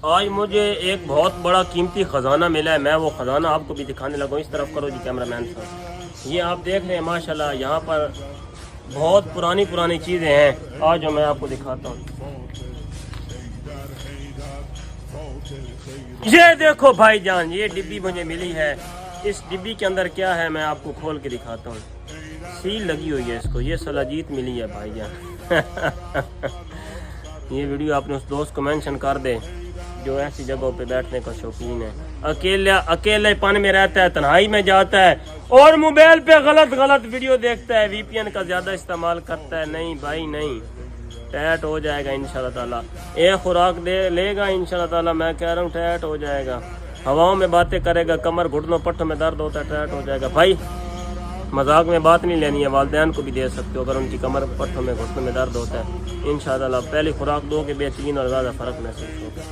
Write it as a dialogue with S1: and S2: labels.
S1: آج مجھے ایک بہت بڑا قیمتی خزانہ ملا ہے، میں وہ خزانہ آپ کو بھی دکھانے لگا ہوں۔ اس طرف کرو جی کیمرہ مین صاحب، یہ آپ دیکھ رہے ہیں ماشاءاللہ یہاں پر بہت پرانی چیزیں ہیں۔ آج میں آپ کو دکھاتا ہوں، یہ دیکھو بھائی جان، یہ ڈبی مجھے ملی ہے۔ اس ڈبی کے اندر کیا ہے میں آپ کو کھول کے دکھاتا ہوں۔ سیل لگی ہوئی ہے اس کو، یہ سلاجیت ملی ہے بھائی جان۔ یہ ویڈیو آپ نے اس دوست کو مینشن کر دے جو ایسی جگہوں پہ بیٹھنے کا شوقین ہے، اکیلے پن میں رہتا ہے، تنہائی میں جاتا ہے اور موبائل پہ غلط ویڈیو دیکھتا ہے، وی پی این کا زیادہ استعمال کرتا ہے۔ نہیں بھائی نہیں، ٹیٹ ہو جائے گا انشاءاللہ تعالی۔ ایک خوراک دے لے گا انشاءاللہ تعالی، میں کہہ رہا ہوں ٹیٹ ہو جائے گا۔ ہواؤں میں باتیں کرے گا، کمر گھٹنوں پٹھوں میں درد ہوتا ہے، ٹیٹ ہو جائے گا۔ بھائی مذاق میں بات نہیں لینی ہے، والدین کو بھی دے سکتے ہو اگر ان کی کمر پٹھوں میں گھٹنوں میں درد ہوتا ہے۔ انشاءاللہ پہلی خوراک دو کہ بہترین اور زیادہ فرق محسوس ہوگا۔